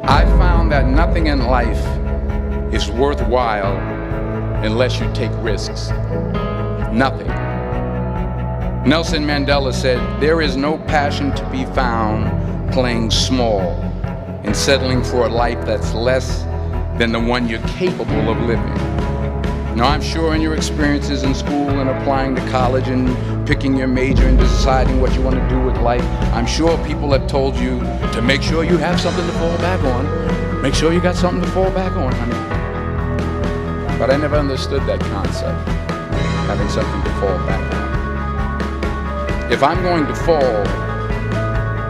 I found that nothing in life is worthwhile unless you take risks. Nothing. Nelson Mandela said, "There is no passion to be found playing small and settling for a life that's less than the one you're capable of living." Now, I'm sure in your experiences in school and applying to college and picking your major and deciding what you want to do with life, I'm sure people have told you to make sure you have something to fall back on. Make sure you got something to fall back on, honey. But I never understood that concept, having something to fall back on. If I'm going to fall,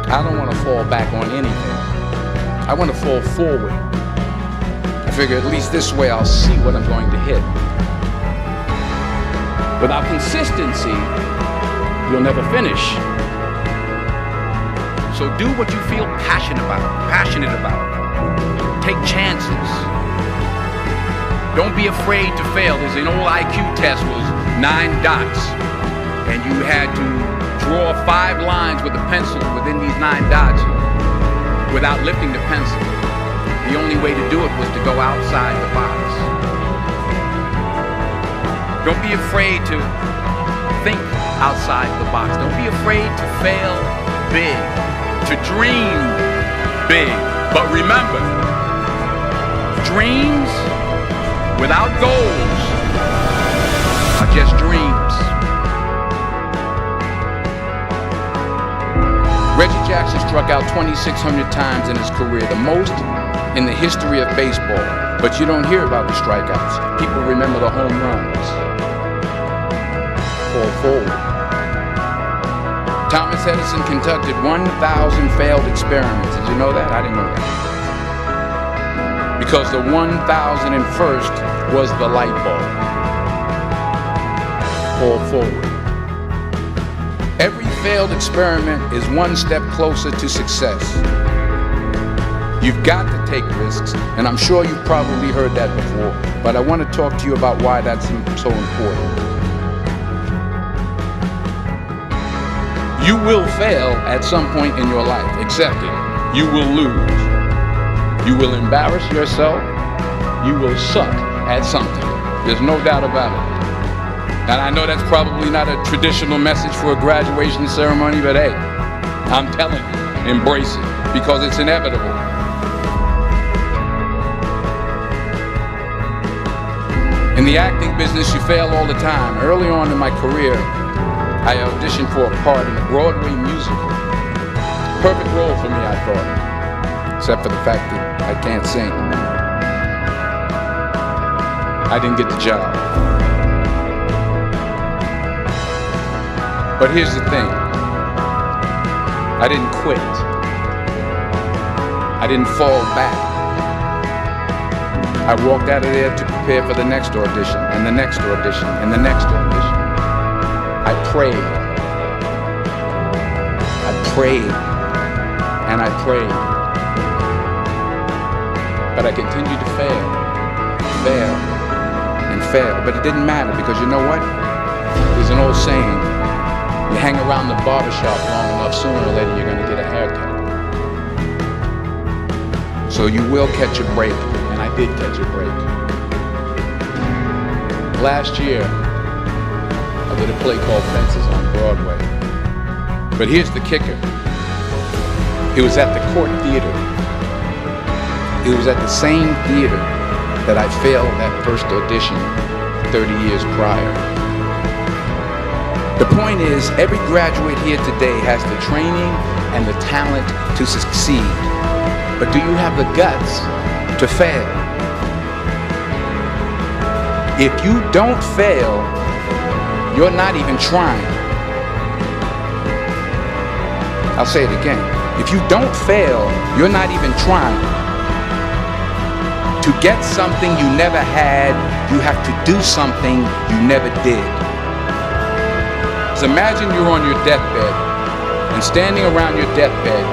I don't want to fall back on anything. I want to fall forward. I figure at least this way I'll see what I'm going to hit. Without consistency, you'll never finish. So do what you feel passionate about. Take chances. Don't be afraid to fail. There's an old IQ test was 9 dots, and you had to draw 5 lines with a pencil within these 9 dots without lifting the pencil. The only way to do it was to go outside the box. Don't be afraid to think outside the box. Don't be afraid to fail big, to dream big. But remember, dreams without goals are just dreams. Reggie Jackson struck out 2,600 times in his career, the most in the history of baseball. But you don't hear about the strikeouts. People remember the home runs. Fall forward. Thomas Edison conducted 1,000 failed experiments. Did you know that? I didn't know that. Because the 1,001st was the light bulb. Fall forward. Every failed experiment is one step closer to success. You've got to take risks, and I'm sure you've probably heard that before, but I want to talk to you about why that's so important. You will fail at some point in your life. Accept it. You will lose. You will embarrass yourself. You will suck at something. There's no doubt about it. And I know that's probably not a traditional message for a graduation ceremony, but hey, I'm telling you, embrace it, because it's inevitable. In the acting business, you fail all the time. Early on in my career, I auditioned for a part in a Broadway musical. Perfect role for me, I thought, except for the fact that I can't sing. I didn't get the job. But here's the thing. I didn't quit. I didn't fall back. I walked out of there to prepare for the next audition, and the next audition, and the next audition. I prayed. I prayed. And I prayed. But I continued to fail, and fail. But it didn't matter, because you know what? There's an old saying, you hang around the barbershop long enough, sooner or later you're going to get a haircut. So you will catch a break, and I did catch a break. Last year, I did a play called Fences on Broadway. But here's the kicker. It was at the Court Theater. It was at the same theater that I failed that first audition 30 years prior. The point is, every graduate here today has the training and the talent to succeed. But do you have the guts to fail? If you don't fail, you're not even trying. I'll say it again. If you don't fail, you're not even trying. To get something you never had, you have to do something you never did. So imagine you're on your deathbed, and standing around your deathbed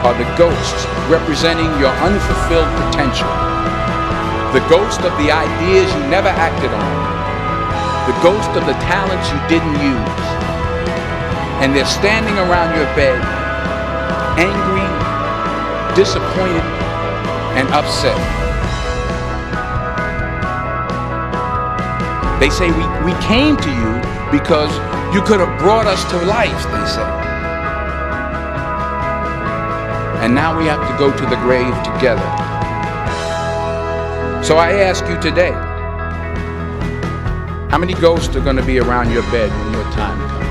are the ghosts representing your unfulfilled potential. The ghost of the ideas you never acted on. The ghost of the talents you didn't use. And they're standing around your bed, angry, disappointed, and upset. They say we came to you because you could have brought us to life, they say. And now we have to go to the grave together. So I ask you today, how many ghosts are going to be around your bed when your time comes?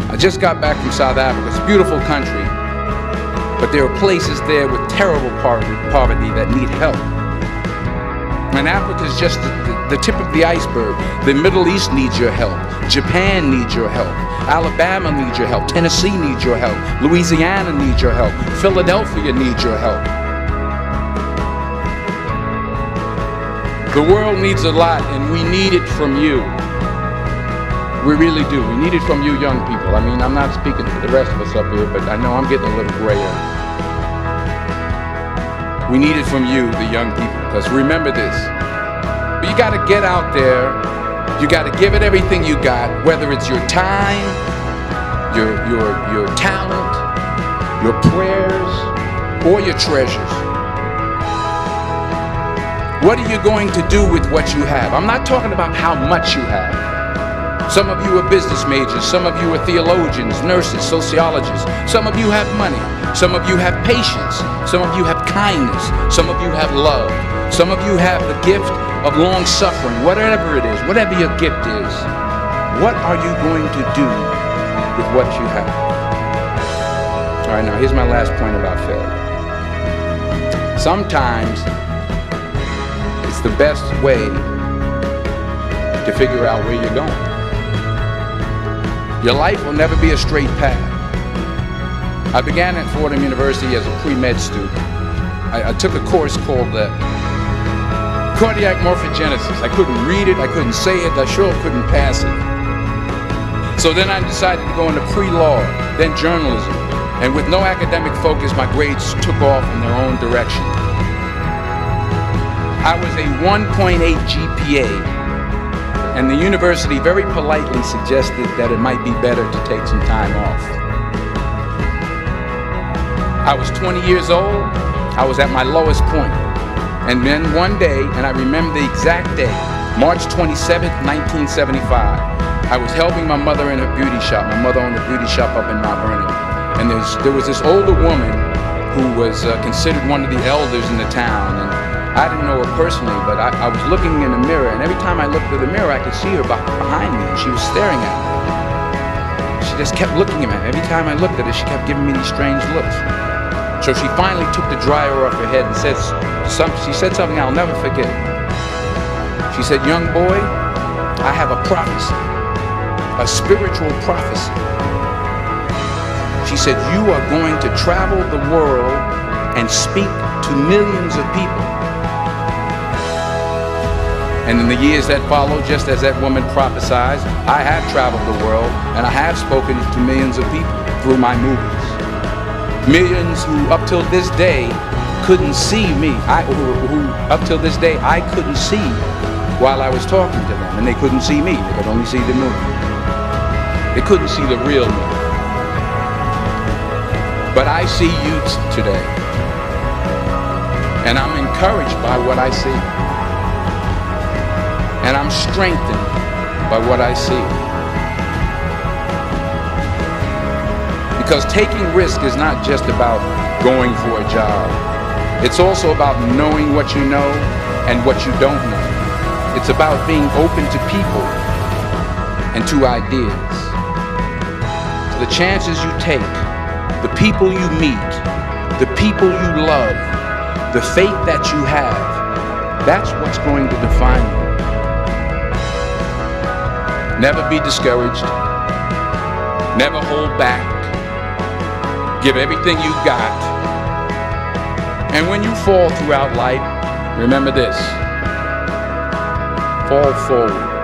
I just got back from South Africa. It's a beautiful country, but there are places there with terrible poverty that need help. And Africa is just the tip of the iceberg. The Middle East needs your help. Japan needs your help. Alabama needs your help. Tennessee needs your help. Louisiana needs your help. Philadelphia needs your help. The world needs a lot, and we need it from you. We really do. We need it from you young people. I mean, I'm not speaking for the rest of us up here, but I know I'm getting a little grayer. We need it from you, the young people, because remember this. You got to get out there. You got to give it everything you got, whether it's your time, your talent, your prayers, or your treasures. What are you going to do with what you have? I'm not talking about how much you have. Some of you are business majors, some of you are theologians, nurses, sociologists. Some of you have money, some of you have patience, some of you have kindness, some of you have love, some of you have the gift of long suffering. Whatever it is, whatever your gift is, what are you going to do with what you have? All right, now here's my last point about failure. Sometimes it's the best way to figure out where you're going. Your life will never be a straight path. I began at Fordham University as a pre-med student. I took a course called cardiac morphogenesis. I couldn't read it, I couldn't say it, I sure couldn't pass it. So then I decided to go into pre-law, then journalism. And with no academic focus, my grades took off in their own direction. I was a 1.8 GPA. And the university very politely suggested that it might be better to take some time off. I was 20 years old. I was at my lowest point. And then one day, and I remember the exact day, March 27th, 1975, I was helping my mother in her beauty shop. My mother owned a beauty shop up in Mount Vernon. And there was this older woman who was considered one of the elders in the town. And I didn't know her personally, but I was looking in the mirror, and every time I looked in the mirror, I could see her behind me, and she was staring at me. She just kept looking at me. Every time I looked at her, she kept giving me these strange looks. So she finally took the dryer off her head and she said something I'll never forget. She said, "Young boy, I have a prophecy, a spiritual prophecy." She said, "You are going to travel the world and speak to millions of people." And in the years that followed, just as that woman prophesied, I have traveled the world and I have spoken to millions of people through my movies. Millions who up till this day couldn't see me. Who up till this day I couldn't see while I was talking to them. And they couldn't see me. They could only see the movie. They couldn't see the real me. But I see you today. And I'm encouraged by what I see. And I'm strengthened by what I see. Because taking risk is not just about going for a job. It's also about knowing what you know and what you don't know. It's about being open to people and to ideas. So the chances you take, the people you meet, the people you love, the faith that you have, that's what's going to define you. Never be discouraged. Never hold back. Give everything you got. And when you fall throughout life, remember this: fall forward.